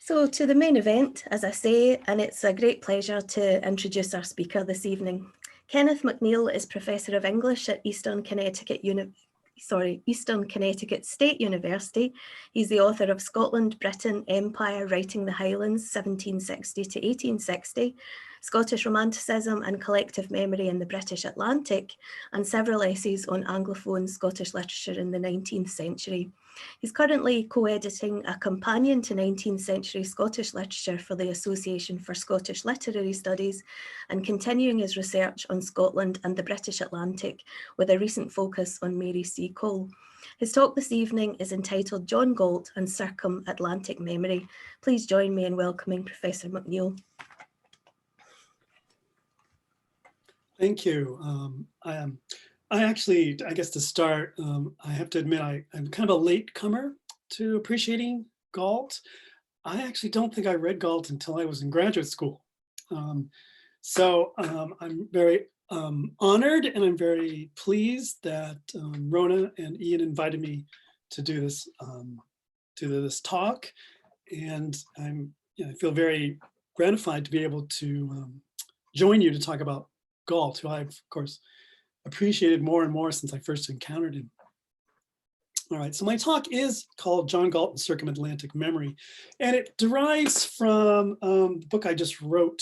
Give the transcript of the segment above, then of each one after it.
So to the main event, as I say, and it's a great pleasure to introduce our speaker this evening. Kenneth McNeil is Professor of English at Eastern Connecticut State University. He's the author of Scotland, Britain, Empire, Writing the Highlands, 1760 to 1860, Scottish Romanticism and Collective Memory in the British Atlantic, and several essays on Anglophone Scottish literature in the 19th century. He's currently co-editing a companion to 19th century Scottish literature for the Association for Scottish Literary Studies and continuing his research on Scotland and the British Atlantic with a recent focus on Mary C. Cole. His talk this evening is entitled John Galt and Circum-Atlantic Memory. Please join me in welcoming Professor McNeil. Thank you. I guess to start, I have to admit I'm kind of a late comer to appreciating Galt. I actually don't think I read Galt until I was in graduate school. So I'm very honored and I'm very pleased that Rona and Ian invited me to do this talk. And I feel very gratified to be able to join you to talk about Galt, who I've, of course, appreciated more and more since I first encountered him. All right, so my talk is called John Galt and Circum-Atlantic Memory, and it derives from the book I just wrote,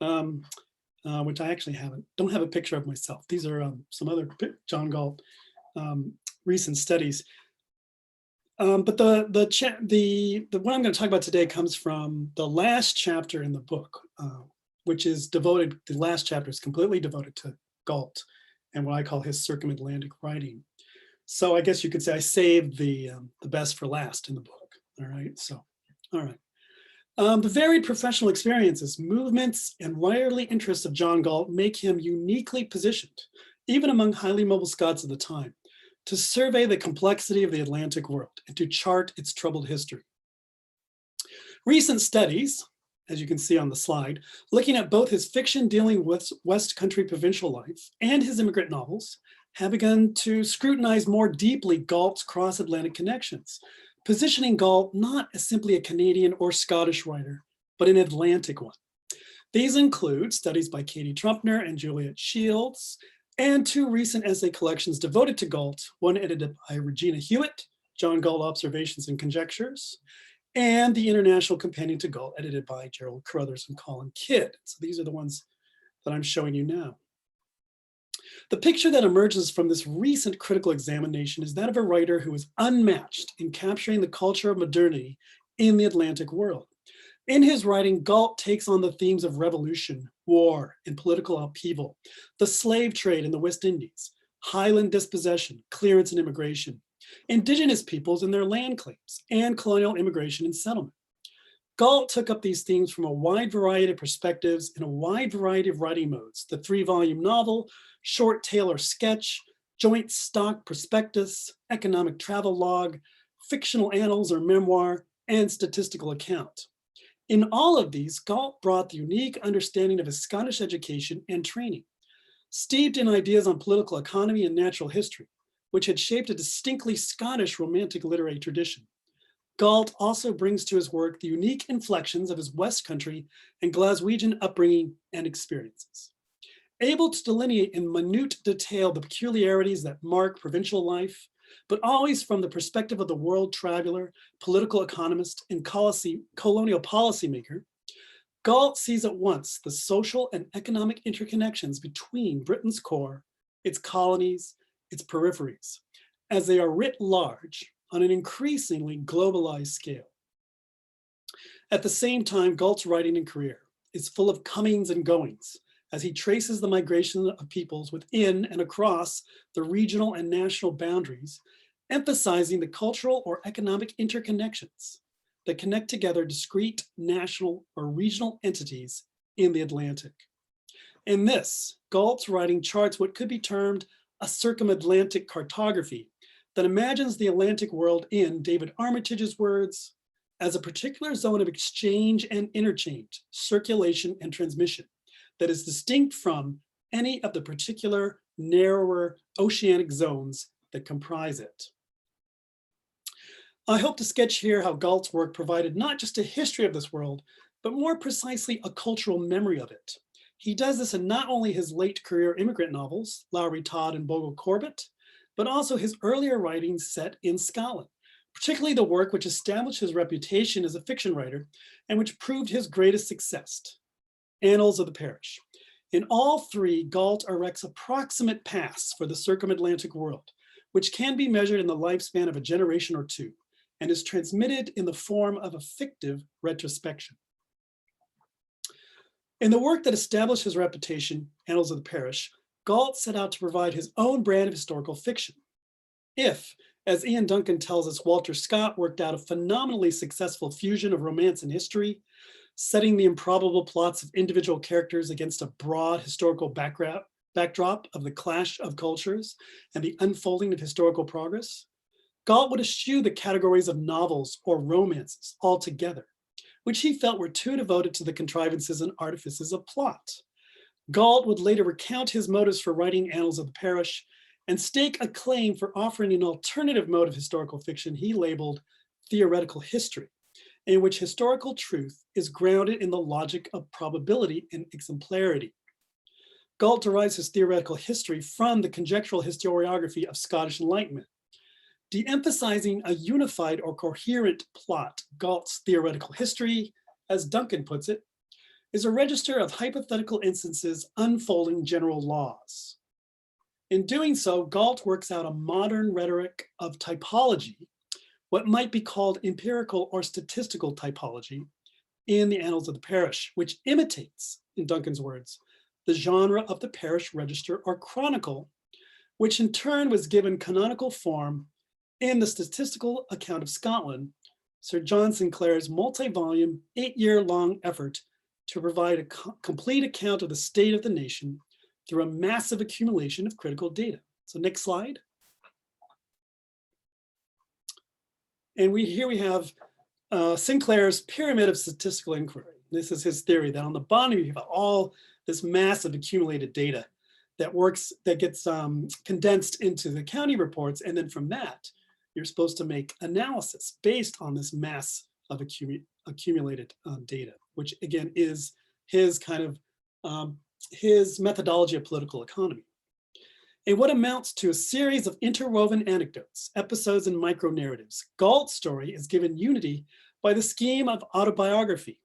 which I actually don't have a picture of myself. These are some other John Galt recent studies. But the one I'm going to talk about today comes from the last chapter in the book, which is devoted, the last chapter is completely devoted to Galt and what I call his circum-Atlantic writing. So I guess you could say I saved the best for last in the book. All right, so, all right. The varied professional experiences, movements, and writerly interests of John Galt make him uniquely positioned, even among highly mobile Scots of the time, to survey the complexity of the Atlantic world and to chart its troubled history. Recent studies, as you can see on the slide, looking at both his fiction dealing with West Country provincial life and his immigrant novels, have begun to scrutinize more deeply Galt's cross-Atlantic connections, positioning Galt not as simply a Canadian or Scottish writer, but an Atlantic one. These include studies by Katie Trumpner and Juliet Shields, and two recent essay collections devoted to Galt, one edited by Regina Hewitt, John Galt Observations and Conjectures, and the International Companion to Galt, edited by Gerald Carruthers and Colin Kidd. So these are the ones that I'm showing you now. The picture that emerges from this recent critical examination is that of a writer who is unmatched in capturing the culture of modernity in the Atlantic world. In his writing, Galt takes on the themes of revolution, war, and political upheaval, the slave trade in the West Indies, Highland dispossession, clearance and immigration, Indigenous peoples and their land claims, and colonial immigration and settlement. Galt took up these themes from a wide variety of perspectives in a wide variety of writing modes: the 3-volume novel, short tale or sketch, joint stock prospectus, economic travel log, fictional annals or memoir, and statistical account. In all of these, Galt brought the unique understanding of his Scottish education and training, steeped in ideas on political economy and natural history, which had shaped a distinctly Scottish romantic literary tradition. Galt also brings to his work the unique inflections of his West Country and Glaswegian upbringing and experiences. Able to delineate in minute detail the peculiarities that mark provincial life, but always from the perspective of the world traveler, political economist, and colonial policymaker, Galt sees at once the social and economic interconnections between Britain's core, its colonies, its peripheries, as they are writ large on an increasingly globalized scale. At the same time, Galt's writing and career is full of comings and goings as he traces the migration of peoples within and across the regional and national boundaries, emphasizing the cultural or economic interconnections that connect together discrete national or regional entities in the Atlantic. In this, Galt's writing charts what could be termed a circum-Atlantic cartography that imagines the Atlantic world in David Armitage's words as a particular zone of exchange and interchange, circulation and transmission that is distinct from any of the particular narrower oceanic zones that comprise it. I hope to sketch here how Galt's work provided not just a history of this world, but more precisely a cultural memory of it. He does this in not only his late career immigrant novels, Lowry Todd and Bogle Corbett, but also his earlier writings set in Scotland, particularly the work which established his reputation as a fiction writer and which proved his greatest success, Annals of the Parish. In all three, Galt erects approximate paths for the Circum-Atlantic world, which can be measured in the lifespan of a generation or two, and is transmitted in the form of a fictive retrospection. In the work that established his reputation, Annals of the Parish, Galt set out to provide his own brand of historical fiction. If, as Ian Duncan tells us, Walter Scott worked out a phenomenally successful fusion of romance and history, setting the improbable plots of individual characters against a broad historical backdrop of the clash of cultures and the unfolding of historical progress, Galt would eschew the categories of novels or romances altogether, which he felt were too devoted to the contrivances and artifices of plot. Galt would later recount his motives for writing Annals of the Parish and stake a claim for offering an alternative mode of historical fiction he labeled theoretical history, in which historical truth is grounded in the logic of probability and exemplarity. Galt derives his theoretical history from the conjectural historiography of Scottish Enlightenment. De-emphasizing a unified or coherent plot, Galt's theoretical history, as Duncan puts it, is a register of hypothetical instances unfolding general laws. In doing so, Galt works out a modern rhetoric of typology, what might be called empirical or statistical typology, in the Annals of the Parish, which imitates, in Duncan's words, the genre of the parish register or chronicle, which in turn was given canonical form in the statistical account of Scotland, Sir John Sinclair's multi-volume, 8-year-long effort to provide a complete account of the state of the nation through a massive accumulation of critical data. So next slide. And here we have Sinclair's pyramid of statistical inquiry. This is his theory that on the bottom you have all this massive accumulated data that gets condensed into the county reports, and then from that you're supposed to make analysis based on this mass of accumulated data, which again is his kind of his methodology of political economy. In what amounts to a series of interwoven anecdotes, episodes, and micro-narratives, Galt's story is given unity by the scheme of autobiography,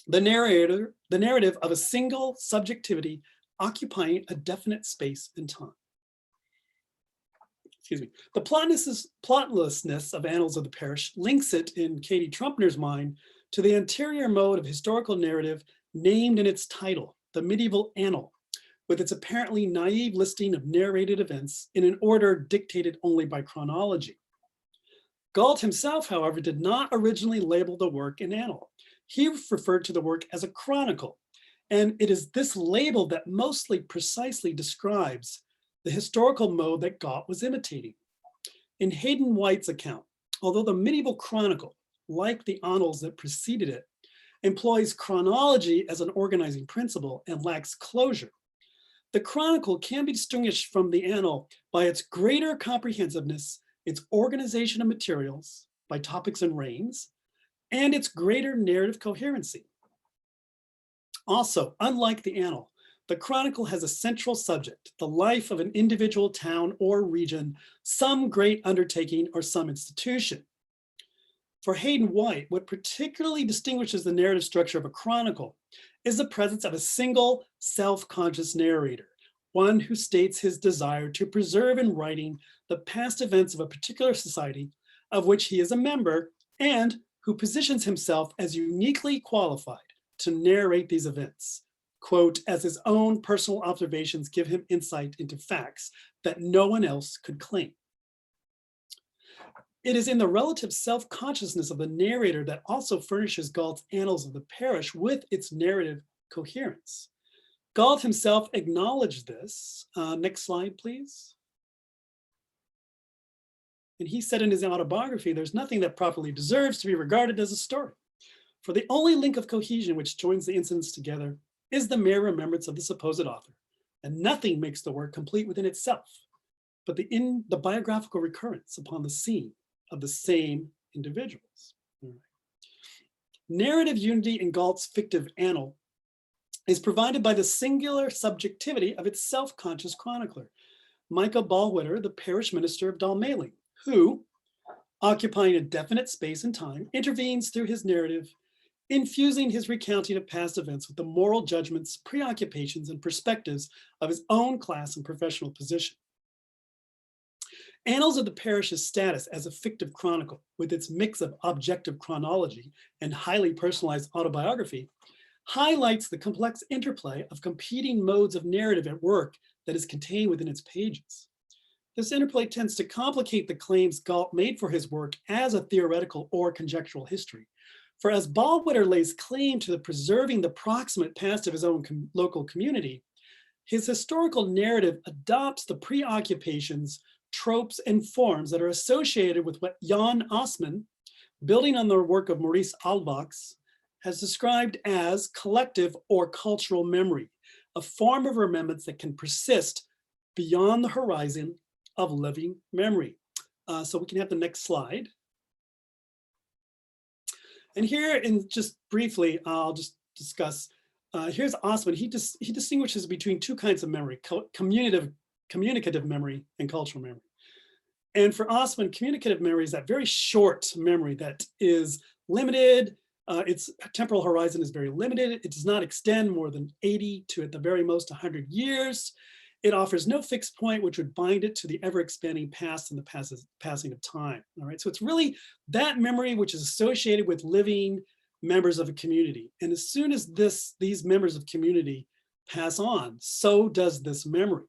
the narrative of a single subjectivity occupying a definite space and time. Excuse me. The plotlessness of Annals of the Parish links it, in Katie Trumpner's mind, to the anterior mode of historical narrative named in its title, the medieval annal, with its apparently naive listing of narrated events in an order dictated only by chronology. Galt himself, however, did not originally label the work an annal. He referred to the work as a chronicle, and it is this label that mostly precisely describes the historical mode that Galt was imitating. In Hayden White's account, although the medieval chronicle, like the annals that preceded it, employs chronology as an organizing principle and lacks closure, the chronicle can be distinguished from the annal by its greater comprehensiveness, its organization of materials by topics and reigns, and its greater narrative coherency. Also, unlike the annal, the chronicle has a central subject, the life of an individual town or region, some great undertaking or some institution. For Hayden White, what particularly distinguishes the narrative structure of a chronicle is the presence of a single self-conscious narrator, one who states his desire to preserve in writing the past events of a particular society of which he is a member, and who positions himself as uniquely qualified to narrate these events, quote, as his own personal observations give him insight into facts that no one else could claim. It is in the relative self-consciousness of the narrator that also furnishes Galt's Annals of the Parish with its narrative coherence. Galt himself acknowledged this. Next slide, please. And he said in his autobiography, there's nothing that properly deserves to be regarded as a story. For the only link of cohesion which joins the incidents together is the mere remembrance of the supposed author, and nothing makes the work complete within itself, but the biographical recurrence upon the scene of the same individuals. All right. Narrative unity in Galt's fictive annal is provided by the singular subjectivity of its self-conscious chronicler, Micah Ballwhiter, the parish minister of Dalmailing, who, occupying a definite space and time, intervenes through his narrative, infusing his recounting of past events with the moral judgments, preoccupations, and perspectives of his own class and professional position. Annals of the Parish's status as a fictive chronicle, with its mix of objective chronology and highly personalized autobiography, highlights the complex interplay of competing modes of narrative at work that is contained within its pages. This interplay tends to complicate the claims Galt made for his work as a theoretical or conjectural history. For as Ballwhiter lays claim to preserving the proximate past of his own local community, his historical narrative adopts the preoccupations, tropes, and forms that are associated with what Jan Assmann, building on the work of Maurice Albach's, has described as collective or cultural memory, a form of remembrance that can persist beyond the horizon of living memory. So we can have the next slide. And here, in just briefly, I'll just discuss, here's Assmann. He distinguishes between two kinds of memory, communicative memory and cultural memory. And for Assmann, communicative memory is that very short memory that is limited. Its temporal horizon is very limited. It does not extend more than 80 to, at the very most, 100 years. It offers no fixed point which would bind it to the ever-expanding past and the passing of time. All right, so it's really that memory which is associated with living members of a community. And as soon as these members of community pass on, so does this memory.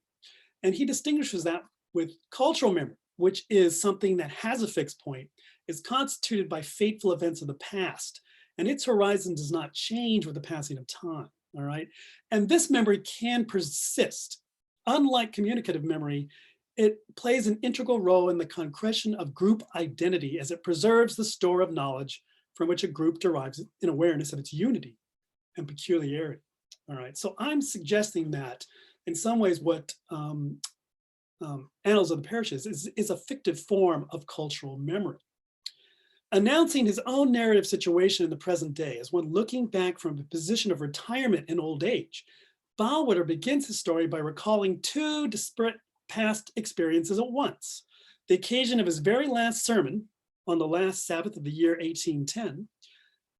And he distinguishes that with cultural memory, which is something that has a fixed point, is constituted by fateful events of the past, and its horizon does not change with the passing of time. All right, and this memory can persist. Unlike communicative memory, it plays an integral role in the concretion of group identity as it preserves the store of knowledge from which a group derives an awareness of its unity and peculiarity. All right, so I'm suggesting that in some ways what Annals of the Parishes is a fictive form of cultural memory. Announcing his own narrative situation in the present day as one looking back from a position of retirement in old age, Ballwhiter begins his story by recalling two disparate past experiences at once: the occasion of his very last sermon on the last Sabbath of the year 1810,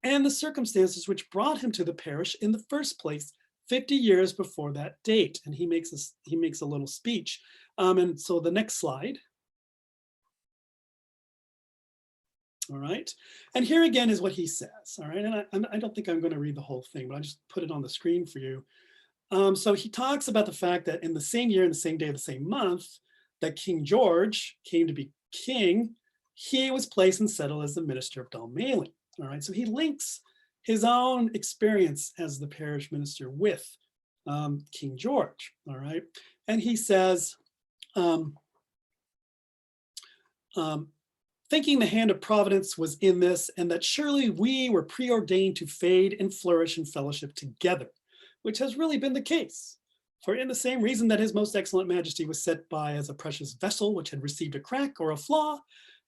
and the circumstances which brought him to the parish in the first place 50 years before that date. And he makes a little speech. And so the next slide. All right, and here again is what he says. All right, and I don't think I'm going to read the whole thing, but I just put it on the screen for you. So he talks about the fact that in the same year, in the same day of the same month, that King George came to be king, he was placed and settled as the minister of Dalmailing. All right, so he links his own experience as the parish minister with King George. All right, and he says, thinking the hand of providence was in this, and that surely we were preordained to fade and flourish in fellowship together, which has really been the case. For in the same reason that his most excellent majesty was set by as a precious vessel which had received a crack or a flaw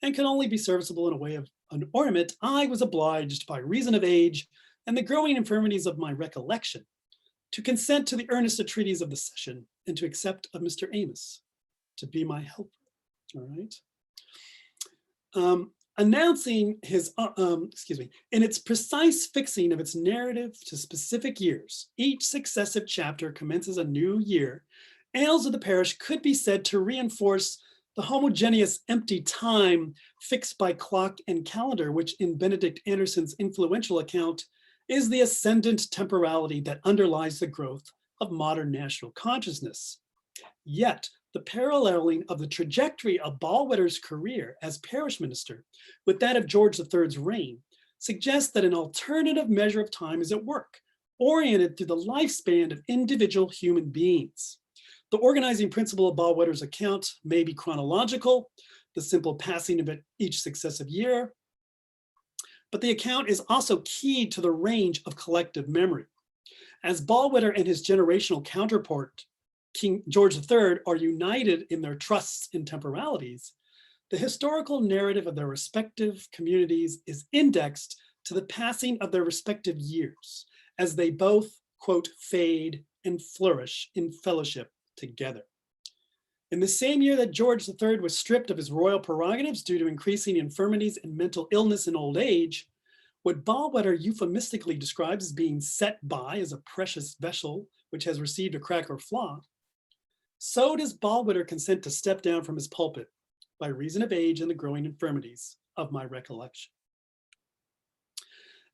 and can only be serviceable in a way of an ornament, I was obliged by reason of age and the growing infirmities of my recollection to consent to the earnest entreaties of the session and to accept of Mr. Amos to be my helper. All right. Announcing his, in its precise fixing of its narrative to specific years, each successive chapter commences a new year. Annals of the Parish could be said to reinforce the homogeneous empty time fixed by clock and calendar, which in Benedict Anderson's influential account is the ascendant temporality that underlies the growth of modern national consciousness. Yet, the paralleling of the trajectory of Ballwhiter's career as parish minister with that of George III's reign suggests that an alternative measure of time is at work, oriented through the lifespan of individual human beings. The organizing principle of Ballwhiter's account may be chronological, the simple passing of it each successive year, but the account is also keyed to the range of collective memory. As Ballwhiter and his generational counterpart, King George III, are united in their trusts and temporalities, the historical narrative of their respective communities is indexed to the passing of their respective years, as they both, quote, fade and flourish in fellowship together. In the same year that George III was stripped of his royal prerogatives due to increasing infirmities and mental illness and old age, what Ballwether euphemistically describes as being set by as a precious vessel which has received a crack or flaw, so does Ballwether consent to step down from his pulpit by reason of age and the growing infirmities of my recollection.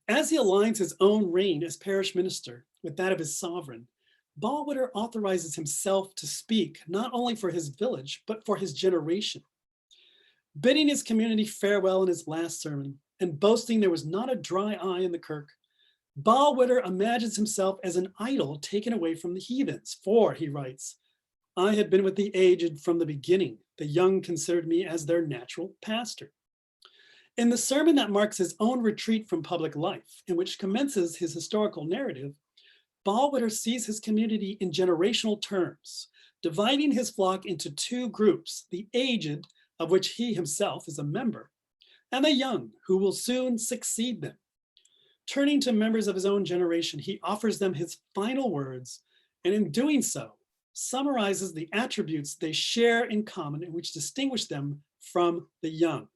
As he aligns his own reign as parish minister with that of his sovereign, Ballwether authorizes himself to speak not only for his village, but for his generation. Bidding his community farewell in his last sermon and boasting there was not a dry eye in the kirk, Ballwether imagines himself as an idol taken away from the heathens. For, he writes, I had been with the aged from the beginning. The young considered me as their natural pastor. In the sermon that marks his own retreat from public life, in which commences his historical narrative, Ballwether sees his community in generational terms, dividing his flock into two groups, the aged, of which he himself is a member, and the young, who will soon succeed them. Turning to members of his own generation, he offers them his final words, and in doing so, summarizes the attributes they share in common and which distinguish them from the young.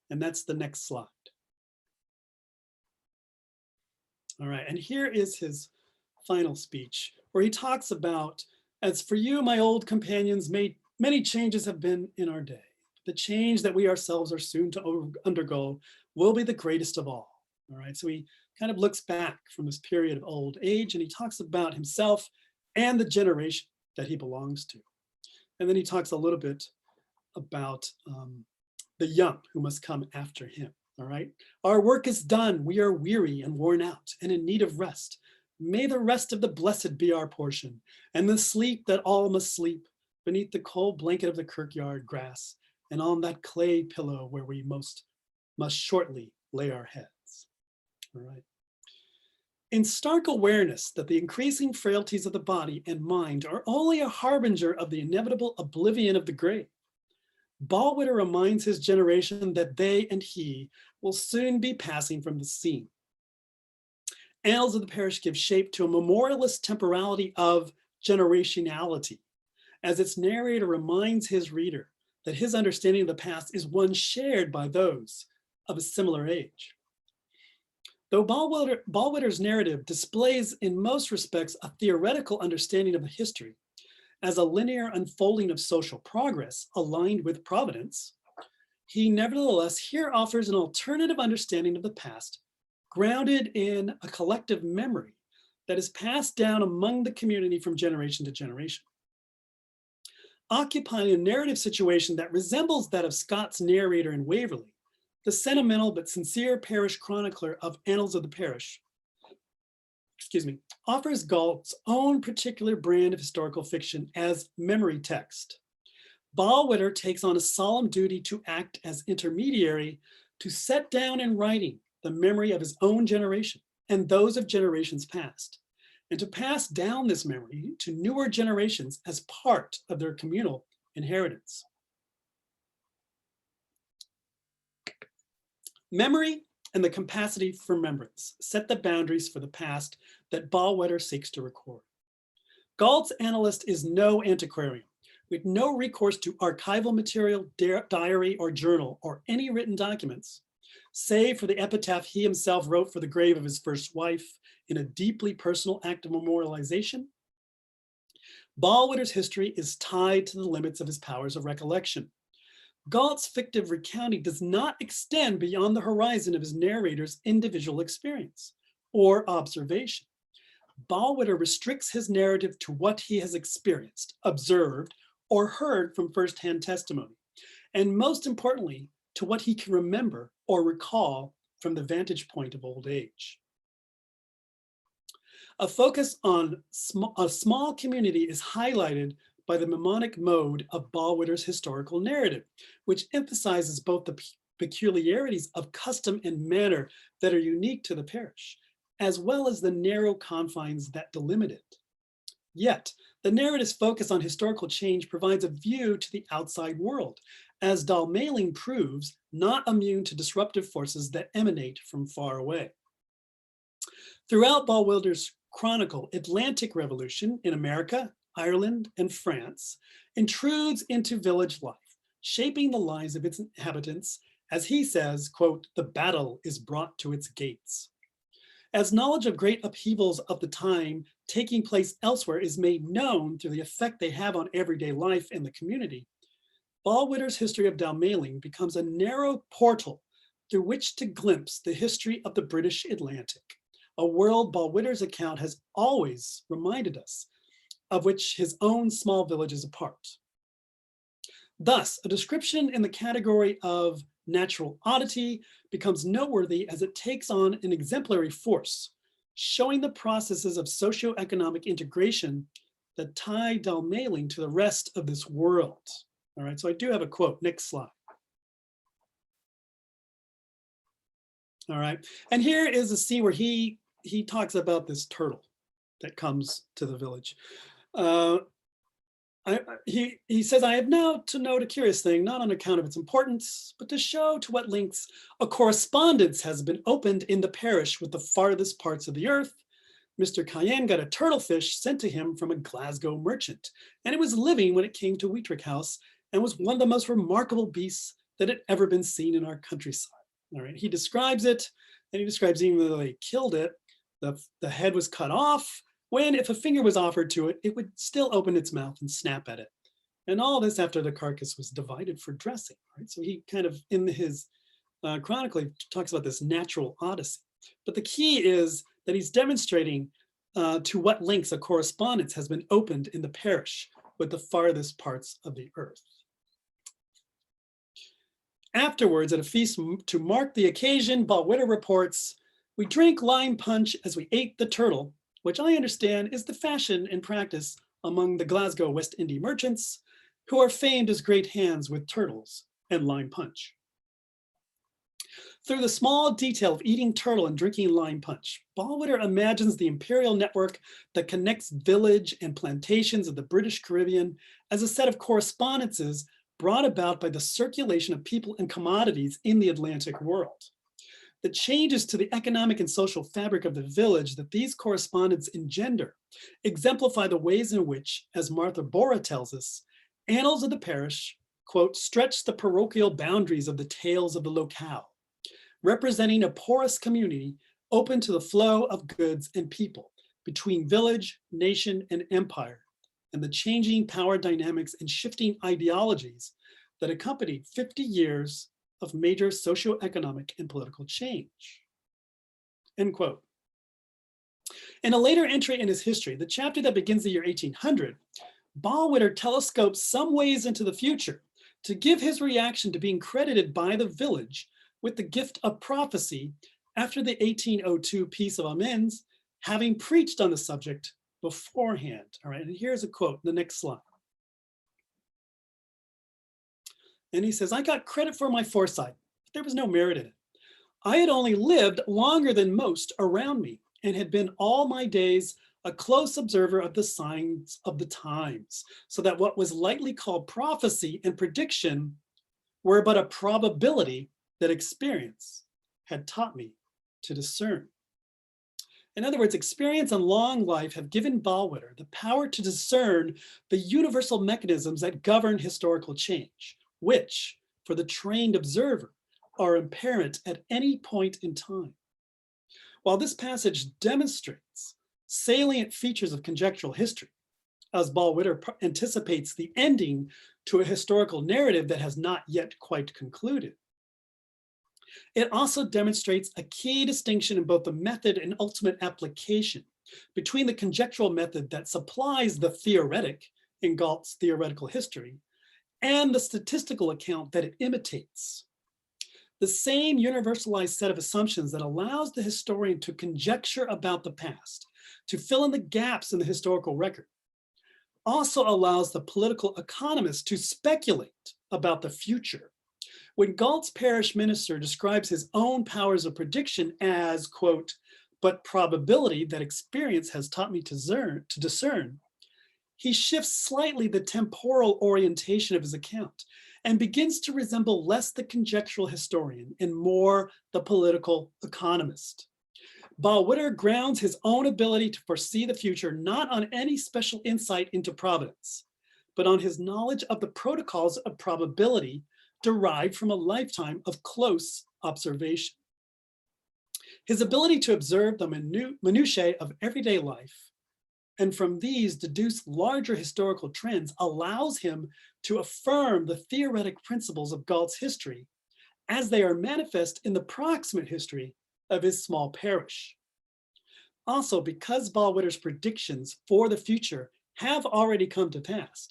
And that's the next slide. All right, and here is his final speech, where he talks about, as for you, my old companions, many changes have been in our day. The change that we ourselves are soon to undergo will be the greatest of all. All right, so he kind of looks back from this period of old age and he talks about himself and the generation that he belongs to. And then he talks a little bit about the young who must come after him. All right, our work is done. We are weary and worn out and in need of rest. May the rest of the blessed be our portion, and the sleep that all must sleep beneath the cold blanket of the kirkyard grass and on that clay pillow where we must shortly lay our heads. All right. In stark awareness that the increasing frailties of the body and mind are only a harbinger of the inevitable oblivion of the grave, Ballwether reminds his generation that they and he will soon be passing from the scene. Annals of the Parish give shape to a memorialist temporality of generationality, as its narrator reminds his reader that his understanding of the past is one shared by those of a similar age. Though Ballwether's narrative displays in most respects a theoretical understanding of the history as a linear unfolding of social progress aligned with providence, he nevertheless here offers an alternative understanding of the past grounded in a collective memory that is passed down among the community from generation to generation. Occupying a narrative situation that resembles that of Scott's narrator in Waverley, the sentimental but sincere parish chronicler of Annals of the Parish, offers Galt's own particular brand of historical fiction as memory text. Ballwether takes on a solemn duty to act as intermediary to set down in writing the memory of his own generation and those of generations past, and to pass down this memory to newer generations as part of their communal inheritance. Memory and the capacity for remembrance set the boundaries for the past that Ballwether seeks to record. Galt's annalist is no antiquarian, with no recourse to archival material, diary, or journal, or any written documents, save for the epitaph he himself wrote for the grave of his first wife in a deeply personal act of memorialization. Ballwether's history is tied to the limits of his powers of recollection. Galt's fictive recounting does not extend beyond the horizon of his narrator's individual experience or observation. Ballwether restricts his narrative to what he has experienced, observed, or heard from firsthand testimony, and most importantly, to what he can remember or recall from the vantage point of old age. A focus on a small community is highlighted by the mnemonic mode of Ballwether's historical narrative, which emphasizes both the peculiarities of custom and manner that are unique to the parish, as well as the narrow confines that delimit it. Yet, the narrative's focus on historical change provides a view to the outside world, as Dalmailing proves, not immune to disruptive forces that emanate from far away. Throughout Ballwilder's chronicle, Atlantic Revolution in America, Ireland, and France intrudes into village life, shaping the lives of its inhabitants. As he says, quote, "The battle is brought to its gates." As knowledge of great upheavals of the time taking place elsewhere is made known through the effect they have on everyday life and the community, Ballwitter's history of Dalmailing becomes a narrow portal through which to glimpse the history of the British Atlantic, a world Ballwitter's account has always reminded us, of which his own small village is a part. Thus, a description in the category of natural oddity becomes noteworthy as it takes on an exemplary force, showing the processes of socioeconomic integration that tie Dalmailing to the rest of this world. All right, so I do have a quote. Next slide. All right, and here is a scene where he talks about this turtle that comes to the village. He says, "I have now to note a curious thing, not on account of its importance, but to show to what lengths a correspondence has been opened in the parish with the farthest parts of the earth. Mr. Cayenne got a turtlefish sent to him from a Glasgow merchant, and it was living when it came to Weetrick House and was one of the most remarkable beasts that had ever been seen in our countryside." All right, he describes it, and he describes even though they killed it, the head was cut off, when if a finger was offered to it, it would still open its mouth and snap at it. And all this after the carcass was divided for dressing, right? So he kind of, in his chronicle, he talks about this natural odyssey. But the key is that he's demonstrating to what lengths a correspondence has been opened in the parish with the farthest parts of the earth. Afterwards, at a feast to mark the occasion, Ballwitter reports, "We drank lime punch as we ate the turtle, which I understand is the fashion and practice among the Glasgow West India merchants, who are famed as great hands with turtles and lime punch." Through the small detail of eating turtle and drinking lime punch, Ballwitter imagines the imperial network that connects village and plantations of the British Caribbean as a set of correspondences brought about by the circulation of people and commodities in the Atlantic world. The changes to the economic and social fabric of the village that these correspondents engender exemplify the ways in which, as Martha Bora tells us, annals of the parish, quote, "stretch the parochial boundaries of the tales of the locale, representing a porous community open to the flow of goods and people between village, nation, and empire, and the changing power dynamics and shifting ideologies that accompany 50 years of major socioeconomic and political change," end quote. In a later entry in his history, the chapter that begins the year 1800, Ballwitter telescopes some ways into the future to give his reaction to being credited by the village with the gift of prophecy after the 1802 Peace of Amiens, having preached on the subject beforehand. All right, and here's a quote, the next slide. And he says, "I got credit for my foresight, but there was no merit in it. I had only lived longer than most around me and had been all my days a close observer of the signs of the times, so that what was lightly called prophecy and prediction were but a probability that experience had taught me to discern." In other words, experience and long life have given Ballwitter the power to discern the universal mechanisms that govern historical change, which, for the trained observer, are apparent at any point in time. While this passage demonstrates salient features of conjectural history, as Ballwitter anticipates the ending to a historical narrative that has not yet quite concluded, it also demonstrates a key distinction in both the method and ultimate application between the conjectural method that supplies the theoretic in Galt's theoretical history and the statistical account that it imitates. The same universalized set of assumptions that allows the historian to conjecture about the past, to fill in the gaps in the historical record, also allows the political economist to speculate about the future. When Galt's parish minister describes his own powers of prediction as, quote, "but probability that experience has taught me to discern," he shifts slightly the temporal orientation of his account and begins to resemble less the conjectural historian and more the political economist. Ballwhiter grounds his own ability to foresee the future not on any special insight into providence, but on his knowledge of the protocols of probability derived from a lifetime of close observation. His ability to observe the minutiae of everyday life and from these deduce larger historical trends allows him to affirm the theoretic principles of Galt's history as they are manifest in the proximate history of his small parish. Also, because Ballwhiter's predictions for the future have already come to pass,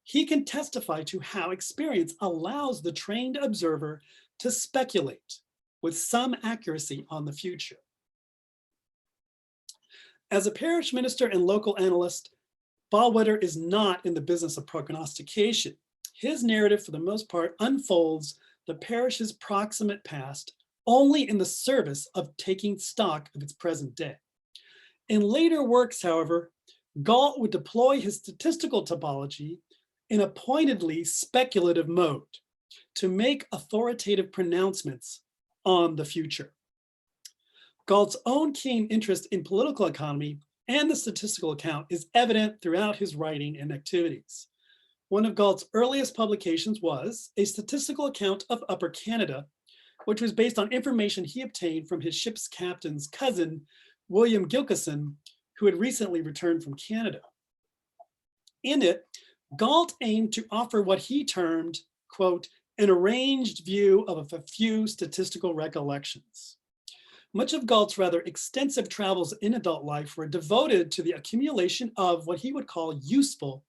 he can testify to how experience allows the trained observer to speculate with some accuracy on the future. As a parish minister and local analyst, Ballwhiter is not in the business of prognostication. His narrative, for the most part, unfolds the parish's proximate past only in the service of taking stock of its present day. In later works, however, Galt would deploy his statistical topology in a pointedly speculative mode to make authoritative pronouncements on the future. Galt's own keen interest in political economy and the statistical account is evident throughout his writing and activities. One of Galt's earliest publications was a statistical account of Upper Canada, which was based on information he obtained from his ship's captain's cousin, William Gilkison, who had recently returned from Canada. In it, Galt aimed to offer what he termed, quote, an arranged view of a few statistical recollections. Much of Galt's rather extensive travels in adult life were devoted to the accumulation of what he would call useful,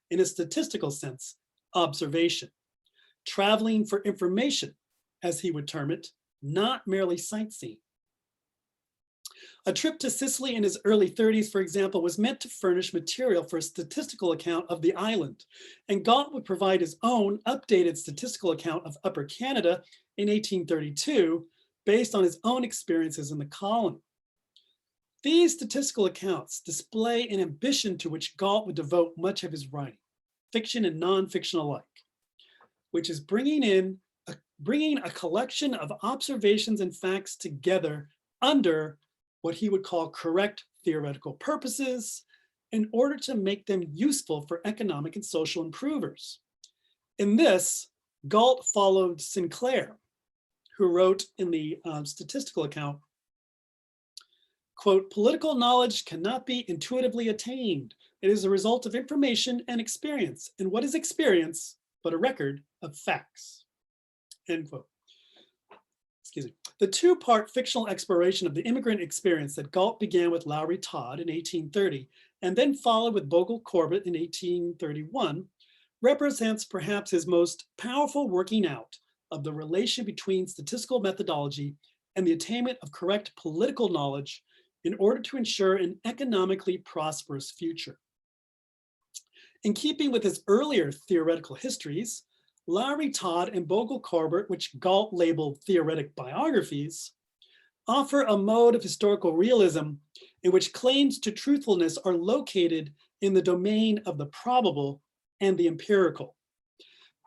in a statistical sense, observation, traveling for information, as he would term it, not merely sightseeing. A trip to Sicily in his early 30s, for example, was meant to furnish material for a statistical account of the island, and Galt would provide his own updated statistical account of Upper Canada in 1832, based on his own experiences in the colony. These statistical accounts display an ambition to which Galt would devote much of his writing, fiction and non-fiction alike, which is bringing a collection of observations and facts together under what he would call correct theoretical purposes in order to make them useful for economic and social improvers. In this, Galt followed Sinclair, who wrote in the statistical account, quote, political knowledge cannot be intuitively attained. It is a result of information and experience. And what is experience but a record of facts, end quote. Excuse me. The two-part fictional exploration of the immigrant experience that Galt began with Lowry Todd in 1830 and then followed with Bogle Corbett in 1831 represents perhaps his most powerful working out of the relation between statistical methodology and the attainment of correct political knowledge in order to ensure an economically prosperous future. In keeping with his earlier theoretical histories, Lowry Todd and Bogle Corbett, which Galt labeled theoretic biographies, offer a mode of historical realism in which claims to truthfulness are located in the domain of the probable and the empirical.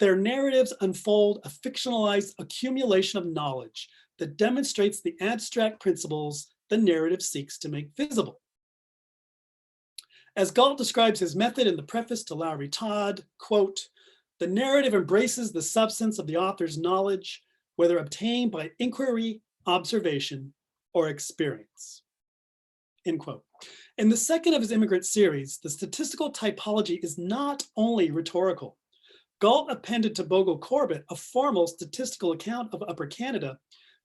Their narratives unfold a fictionalized accumulation of knowledge that demonstrates the abstract principles the narrative seeks to make visible. As Galt describes his method in the preface to Lowry Todd, quote, the narrative embraces the substance of the author's knowledge, whether obtained by inquiry, observation, or experience, end quote. In the second of his immigrant series, the statistical typology is not only rhetorical. Galt appended to Bogle Corbett a formal statistical account of Upper Canada,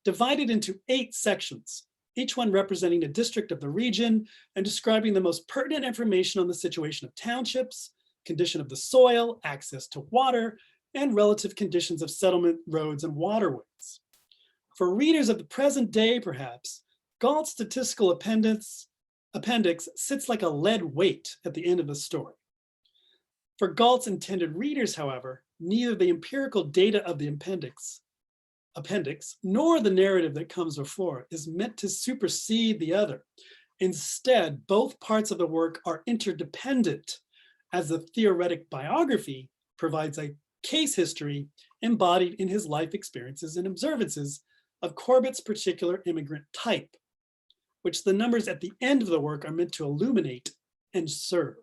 divided into 8 sections, each one representing a district of the region and describing the most pertinent information on the situation of townships, condition of the soil, access to water, and relative conditions of settlement, roads, and waterways. For readers of the present day, perhaps, Galt's statistical appendix sits like a lead weight at the end of the story. For Galt's intended readers, however, neither the empirical data of the appendix nor the narrative that comes before is meant to supersede the other. Instead, both parts of the work are interdependent, as the theoretic biography provides a case history embodied in his life experiences and observances of Corbett's particular immigrant type, which the numbers at the end of the work are meant to illuminate and serve.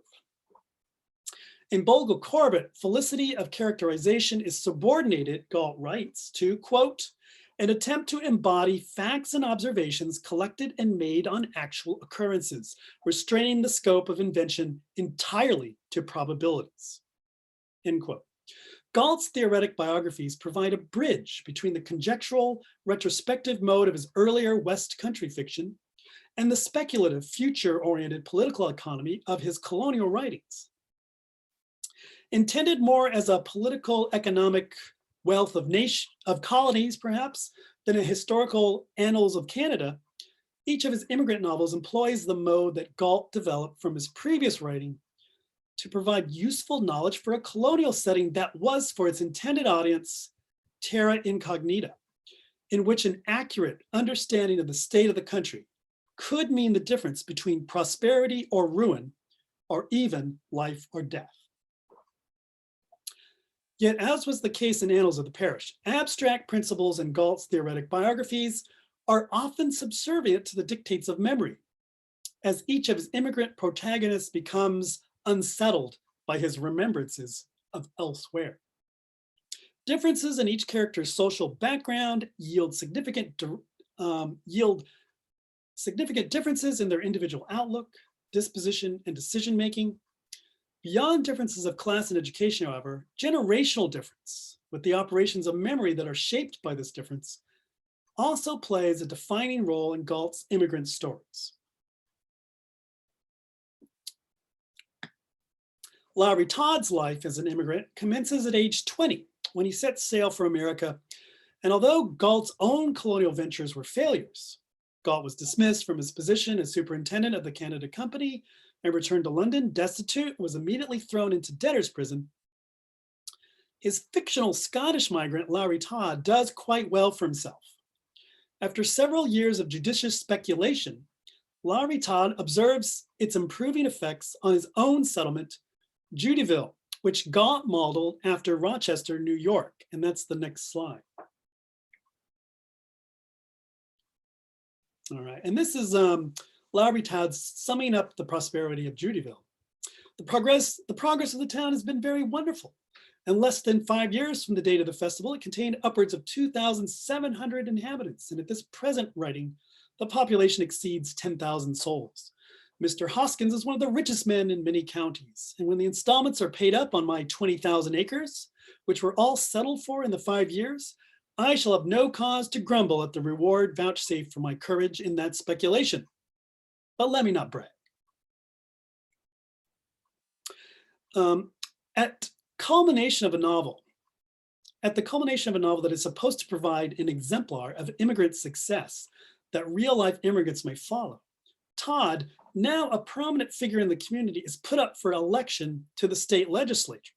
In Bogle-Corbett, felicity of characterization is subordinated, Galt writes, to, quote, an attempt to embody facts and observations collected and made on actual occurrences, restraining the scope of invention entirely to probabilities, end quote. Galt's theoretic biographies provide a bridge between the conjectural, retrospective mode of his earlier West Country fiction and the speculative, future-oriented political economy of his colonial writings. Intended more as a political economic wealth of colonies, perhaps, than a historical annals of Canada, each of his immigrant novels employs the mode that Galt developed from his previous writing to provide useful knowledge for a colonial setting that was, for its intended audience, terra incognita, in which an accurate understanding of the state of the country could mean the difference between prosperity or ruin, or even life or death. Yet, as was the case in Annals of the Parish, abstract principles in Galt's theoretic biographies are often subservient to the dictates of memory, as each of his immigrant protagonists becomes unsettled by his remembrances of elsewhere. Differences in each character's social background yield significant differences in their individual outlook, disposition, and decision-making. Beyond differences of class and education, however, generational difference with the operations of memory that are shaped by this difference also plays a defining role in Galt's immigrant stories. Lowry Todd's life as an immigrant commences at age 20 when he sets sail for America. And although Galt's own colonial ventures were failures, Galt was dismissed from his position as superintendent of the Canada Company and returned to London destitute, and was immediately thrown into debtor's prison. His fictional Scottish migrant, Lowry Todd, does quite well for himself. After several years of judicious speculation, Lowry Todd observes its improving effects on his own settlement, Judyville, which Galt modeled after Rochester, New York. And that's the next slide. All right, and this is Lowry Todd summing up the prosperity of Judyville. The progress of the town has been very wonderful. In less than 5 years from the date of the festival, it contained upwards of 2,700 inhabitants. And at this present writing, the population exceeds 10,000 souls. Mr. Hoskins is one of the richest men in many counties. And when the installments are paid up on my 20,000 acres, which were all settled for in the 5 years, I shall have no cause to grumble at the reward vouchsafed for my courage in that speculation. But let me not brag. At the culmination of a novel that is supposed to provide an exemplar of immigrant success that real-life immigrants may follow, Todd, now a prominent figure in the community, is put up for election to the state legislature.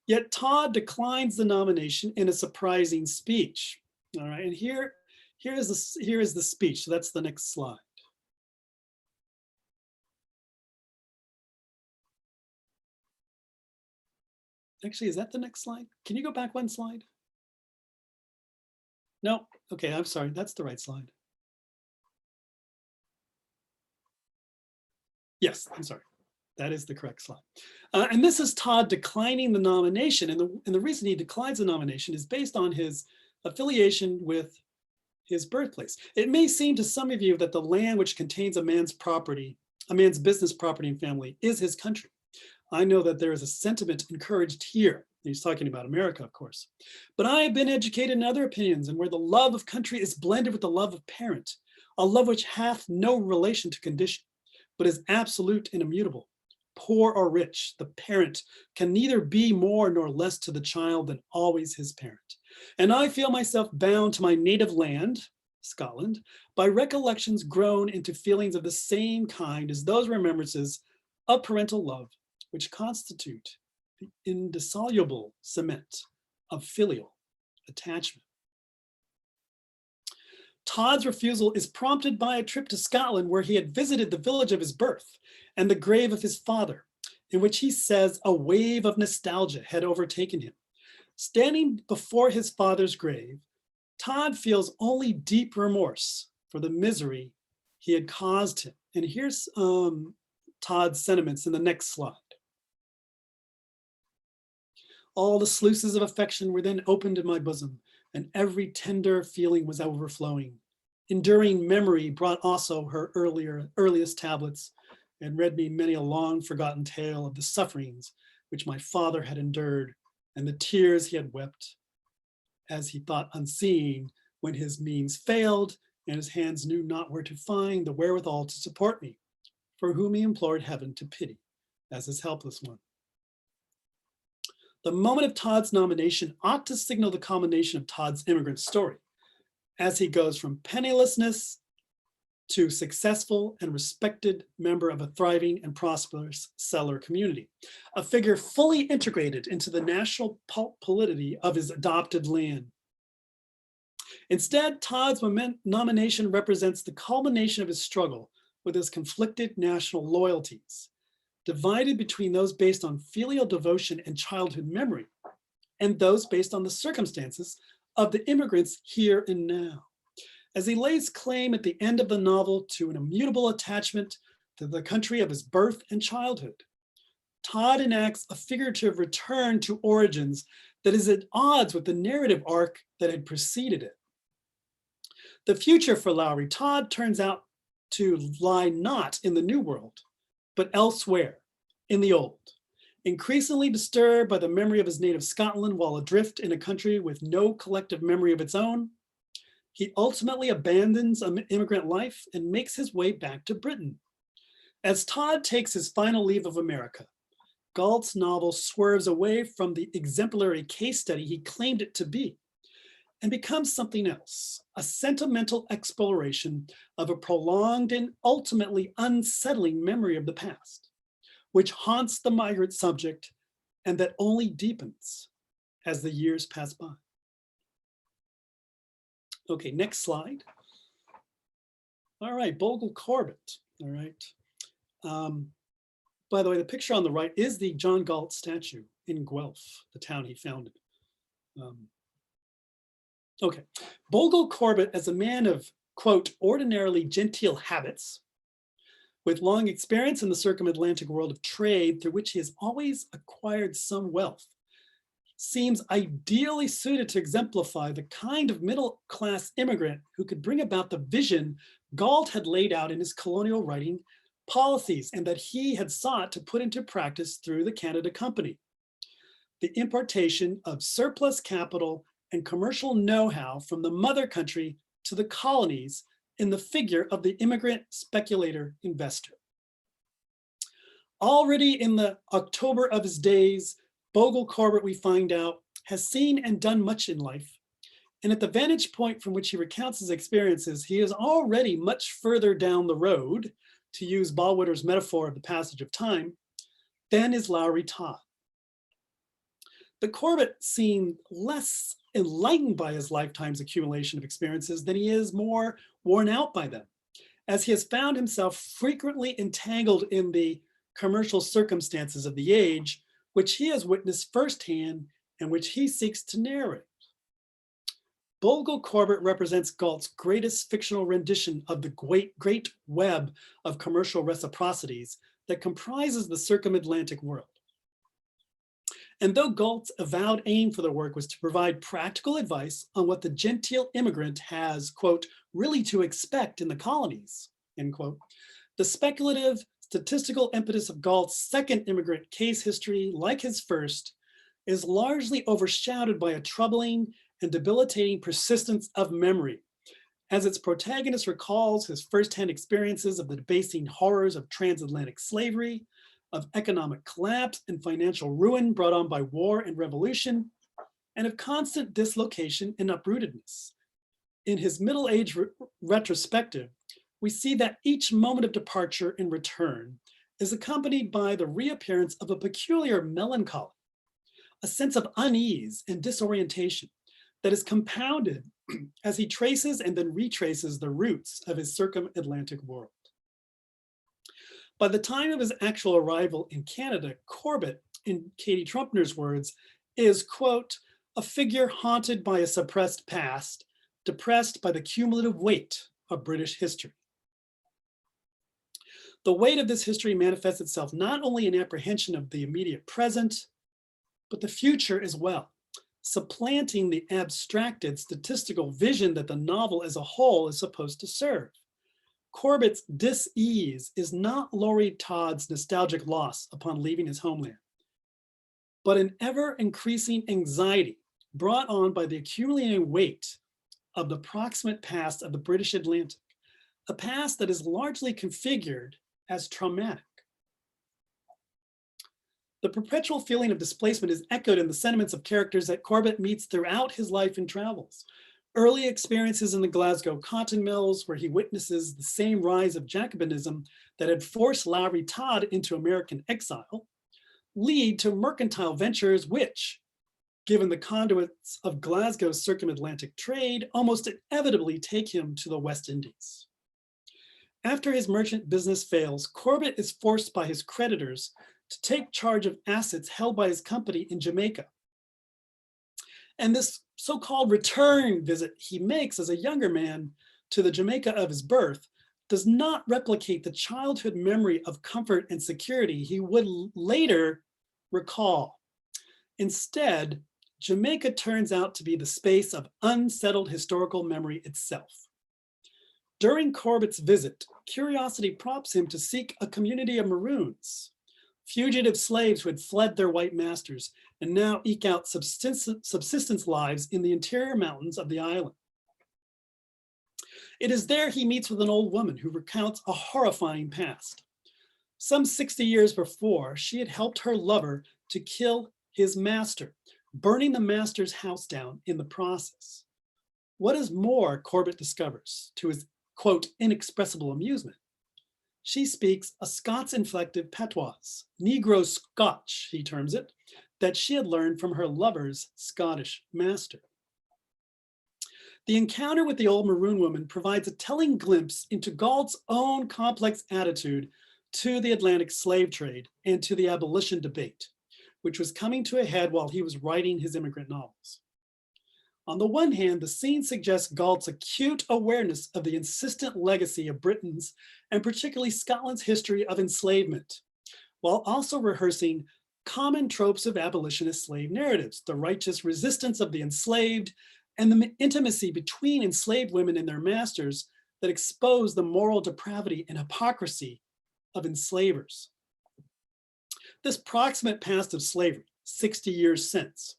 Yet Todd declines the nomination in a surprising speech. All right, and here is the speech. So that's the next slide. Actually, is that the next slide? Can you go back one slide? No, okay, I'm sorry, that's the right slide. Yes, I'm sorry. That is the correct slide. And this is Todd declining the nomination. And the reason he declines the nomination is based on his affiliation with his birthplace. It may seem to some of you that the land which contains a man's property, a man's business, property, and family is his country. I know that there is a sentiment encouraged here. He's talking about America, of course. But I have been educated in other opinions, and where the love of country is blended with the love of parent, a love which hath no relation to condition, but is absolute and immutable. Poor or rich, the parent can neither be more nor less to the child than always his parent. And I feel myself bound to my native land, Scotland, by recollections grown into feelings of the same kind as those remembrances of parental love, which constitute the indissoluble cement of filial attachment. Todd's refusal is prompted by a trip to Scotland where he had visited the village of his birth and the grave of his father, in which he says a wave of nostalgia had overtaken him. Standing before his father's grave, Todd feels only deep remorse for the misery he had caused him. And here's Todd's sentiments in the next slide. All the sluices of affection were then opened in my bosom, and every tender feeling was overflowing. Enduring memory brought also her earliest tablets, and read me many a long forgotten tale of the sufferings which my father had endured, and the tears he had wept, as he thought unseen, when his means failed, and his hands knew not where to find the wherewithal to support me, for whom he implored heaven to pity as his helpless one. The moment of Todd's nomination ought to signal the culmination of Todd's immigrant story, as he goes from pennilessness to successful and respected member of a thriving and prosperous settler community, a figure fully integrated into the national polity of his adopted land. Instead, Todd's nomination represents the culmination of his struggle with his conflicted national loyalties, divided between those based on filial devotion and childhood memory, and those based on the circumstances of the immigrants here and now. As he lays claim at the end of the novel to an immutable attachment to the country of his birth and childhood, Todd enacts a figurative return to origins that is at odds with the narrative arc that had preceded it. The future for Lowry Todd turns out to lie not in the New World, but elsewhere, in the old. Increasingly disturbed by the memory of his native Scotland while adrift in a country with no collective memory of its own, he ultimately abandons immigrant life and makes his way back to Britain. As Todd takes his final leave of America, Galt's novel swerves away from the exemplary case study he claimed it to be and becomes something else, a sentimental exploration of a prolonged and ultimately unsettling memory of the past, which haunts the migrant subject and that only deepens as the years pass by. Okay, next slide. All right, Bogle Corbett, all right. By the way, the picture on the right is the John Galt statue in Guelph, the town he founded. Okay, Bogle Corbett, as a man of, quote, ordinarily genteel habits, with long experience in the Circum-Atlantic world of trade through which he has always acquired some wealth, seems ideally suited to exemplify the kind of middle-class immigrant who could bring about the vision Galt had laid out in his colonial writing policies and that he had sought to put into practice through the Canada Company. The importation of surplus capital and commercial know-how from the mother country to the colonies in the figure of the immigrant speculator investor. Already in the October of his days, Bogle Corbett, we find out, has seen and done much in life. And at the vantage point from which he recounts his experiences, he is already much further down the road, to use Ballwitter's metaphor of the passage of time, than is Lowry Todd. But Corbett seemed less enlightened by his lifetime's accumulation of experiences than he is more worn out by them, as he has found himself frequently entangled in the commercial circumstances of the age, which he has witnessed firsthand and which he seeks to narrate. Bogle Corbett represents Galt's greatest fictional rendition of the great web of commercial reciprocities that comprises the Circum-Atlantic world. And though Galt's avowed aim for the work was to provide practical advice on what the genteel immigrant has, quote, really to expect in the colonies, end quote, the speculative statistical impetus of Galt's second immigrant case history, like his first, is largely overshadowed by a troubling and debilitating persistence of memory, as its protagonist recalls his firsthand experiences of the debasing horrors of transatlantic slavery, of economic collapse and financial ruin brought on by war and revolution, and of constant dislocation and uprootedness. In his middle-age retrospective, we see that each moment of departure and return is accompanied by the reappearance of a peculiar melancholy, a sense of unease and disorientation that is compounded as he traces and then retraces the roots of his Circum-Atlantic world. By the time of his actual arrival in Canada, Corbett, in Katie Trumpner's words, is, quote, a figure haunted by a suppressed past, depressed by the cumulative weight of British history. The weight of this history manifests itself not only in apprehension of the immediate present, but the future as well, supplanting the abstracted statistical vision that the novel as a whole is supposed to serve. Corbett's dis-ease is not Laurie Todd's nostalgic loss upon leaving his homeland, but an ever-increasing anxiety brought on by the accumulating weight of the proximate past of the British Atlantic, a past that is largely configured as traumatic. The perpetual feeling of displacement is echoed in the sentiments of characters that Corbett meets throughout his life and travels. Early experiences in the Glasgow cotton mills, where he witnesses the same rise of Jacobinism that had forced Lowry Todd into American exile, lead to mercantile ventures which, given the conduits of Glasgow's Circum-Atlantic trade, almost inevitably take him to the West Indies. After his merchant business fails, Corbett is forced by his creditors to take charge of assets held by his company in Jamaica. And this so-called return visit he makes as a younger man to the Jamaica of his birth does not replicate the childhood memory of comfort and security he would later recall. Instead, Jamaica turns out to be the space of unsettled historical memory itself. During Corbett's visit, curiosity prompts him to seek a community of Maroons, fugitive slaves who had fled their white masters and now eke out subsistence lives in the interior mountains of the island. It is there he meets with an old woman who recounts a horrifying past. Some 60 years before, she had helped her lover to kill his master, burning the master's house down in the process. What is more, Corbett discovers, to his, quote, inexpressible amusement, she speaks a Scots-inflected patois, Negro Scotch, he terms it, that she had learned from her lover's Scottish master. The encounter with the old Maroon woman provides a telling glimpse into Galt's own complex attitude to the Atlantic slave trade and to the abolition debate, which was coming to a head while he was writing his immigrant novels. On the one hand, the scene suggests Galt's acute awareness of the insistent legacy of Britain's, and particularly Scotland's, history of enslavement, while also rehearsing common tropes of abolitionist slave narratives, the righteous resistance of the enslaved, and the intimacy between enslaved women and their masters that expose the moral depravity and hypocrisy of enslavers. This proximate past of slavery, 60 years since,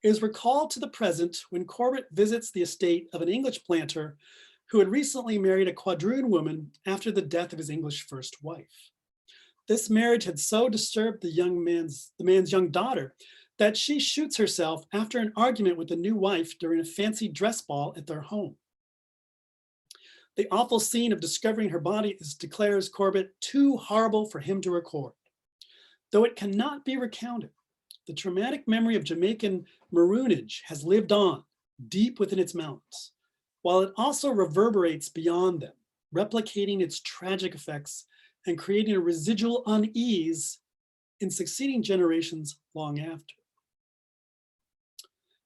is recalled to the present when Corbett visits the estate of an English planter who had recently married a quadroon woman after the death of his English first wife. This marriage had so disturbed the man's young daughter that she shoots herself after an argument with the new wife during a fancy dress ball at their home. The awful scene of discovering her body declares Corbett too horrible for him to record. Though it cannot be recounted, the traumatic memory of Jamaican maroonage has lived on deep within its mountains, while it also reverberates beyond them, replicating its tragic effects and creating a residual unease in succeeding generations long after.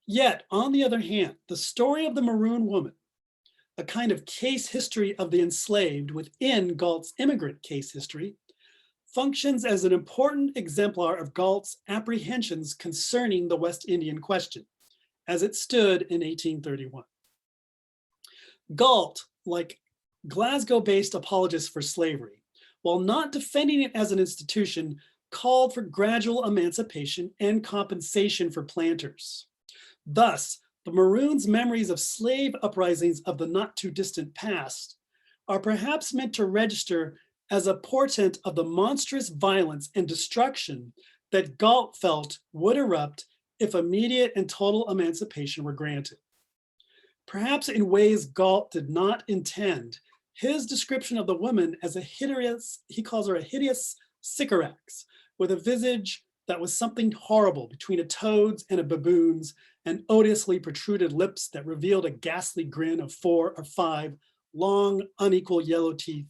Yet, on the other hand, the story of the Maroon woman, a kind of case history of the enslaved within Galt's immigrant case history, functions as an important exemplar of Galt's apprehensions concerning the West Indian question, as it stood in 1831. Galt, like Glasgow-based apologists for slavery, while not defending it as an institution, called for gradual emancipation and compensation for planters. Thus, the Maroons' memories of slave uprisings of the not too distant past are perhaps meant to register as a portent of the monstrous violence and destruction that Galt felt would erupt if immediate and total emancipation were granted. Perhaps in ways Galt did not intend, his description of the woman as a hideous, he calls her a hideous sycorax, with a visage that was something horrible between a toad's and a baboon's, and odiously protruded lips that revealed a ghastly grin of 4 or 5 long, unequal yellow teeth.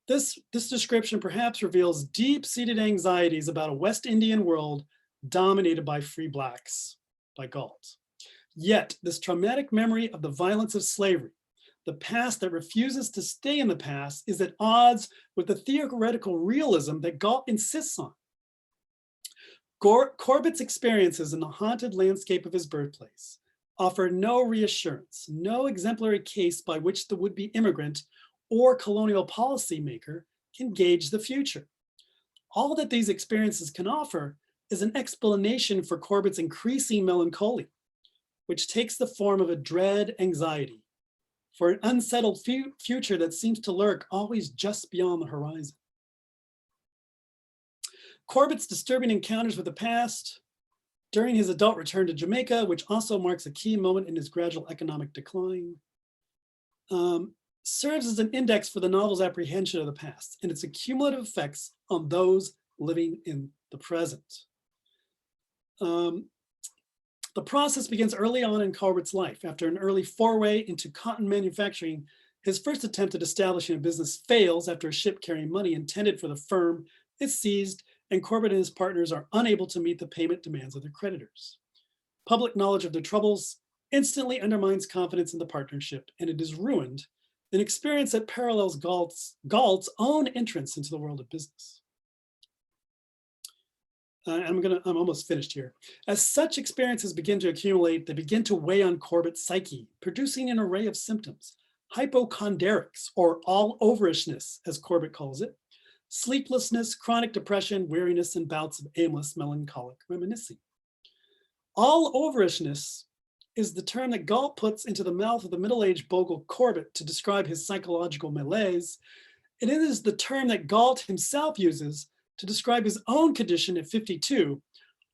This description perhaps reveals deep-seated anxieties about a West Indian world dominated by free Blacks, by Galt. Yet this traumatic memory of the violence of slavery, the past that refuses to stay in the past, is at odds with the theoretical realism that Galt insists on. Corbett's experiences in the haunted landscape of his birthplace offer no reassurance, no exemplary case by which the would-be immigrant or colonial policymaker can gauge the future. All that these experiences can offer is an explanation for Corbett's increasing melancholy, which takes the form of a dread anxiety for an unsettled future that seems to lurk always just beyond the horizon. Corbett's disturbing encounters with the past during his adult return to Jamaica, which also marks a key moment in his gradual economic decline, serves as an index for the novel's apprehension of the past and its accumulative effects on those living in the present. The process begins early on in Corbett's life. After an early foray into cotton manufacturing, his first attempt at establishing a business fails after a ship carrying money intended for the firm is seized, and Corbett and his partners are unable to meet the payment demands of their creditors. Public knowledge of their troubles instantly undermines confidence in the partnership, and it is ruined, an experience that parallels Galt's own entrance into the world of business. I'm almost finished here. As such experiences begin to accumulate, they begin to weigh on Corbett's psyche, producing an array of symptoms: hypochondriacs, or all-overishness, as Corbett calls it, sleeplessness, chronic depression, weariness, and bouts of aimless, melancholic reminiscing. All-overishness is the term that Galt puts into the mouth of the middle-aged Bogle Corbett to describe his psychological malaise, and it is the term that Galt himself uses to describe his own condition at 52,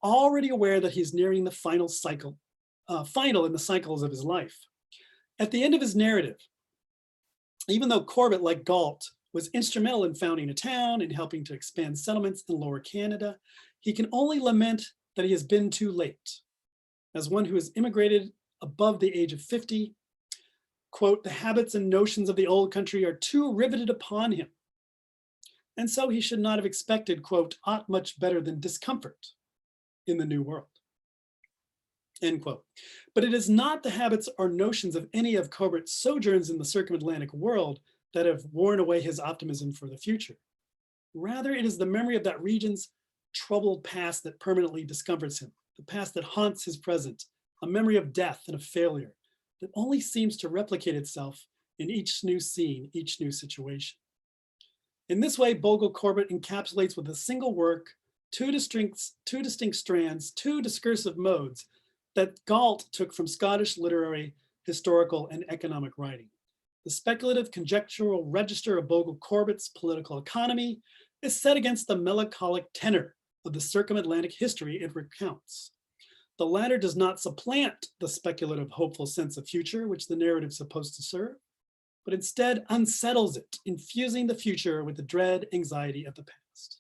already aware that he's nearing the final in the cycles of his life. At the end of his narrative, even though Corbett, like Galt, was instrumental in founding a town and helping to expand settlements in Lower Canada, he can only lament that he has been too late. As one who has immigrated above the age of 50, quote, the habits and notions of the old country are too riveted upon him. And so he should not have expected, quote, aught much better than discomfort in the new world, end quote. But it is not the habits or notions of any of Corbett's sojourns in the Circum-Atlantic world that have worn away his optimism for the future. Rather, it is the memory of that region's troubled past that permanently discomforts him, the past that haunts his present, a memory of death and of failure that only seems to replicate itself in each new scene, each new situation. In this way, Bogle Corbett encapsulates with a single work two distinct strands, two discursive modes that Galt took from Scottish literary, historical, and economic writing. The speculative conjectural register of Bogle Corbett's political economy is set against the melancholic tenor of the Circum-Atlantic history it recounts. The latter does not supplant the speculative, hopeful sense of future which the narrative is supposed to serve, but instead unsettles it, infusing the future with the dread anxiety of the past.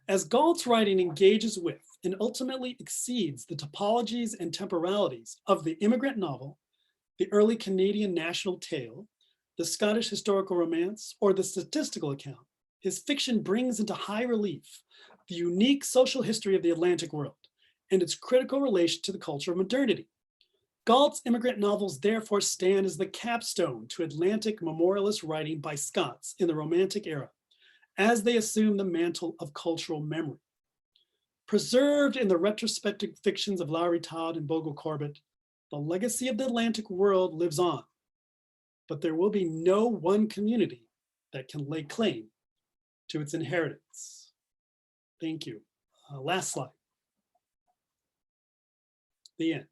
As Galt's writing engages with and ultimately exceeds the topologies and temporalities of the immigrant novel, the early Canadian national tale, the Scottish historical romance, or the statistical account, his fiction brings into high relief the unique social history of the Atlantic world and its critical relation to the culture of modernity. Galt's immigrant novels therefore stand as the capstone to Atlantic memorialist writing by Scots in the Romantic era, as they assume the mantle of cultural memory. Preserved in the retrospective fictions of Lowry Todd and Bogle Corbett, the legacy of the Atlantic world lives on, but there will be no one community that can lay claim to its inheritance. Thank you. Last slide. The end.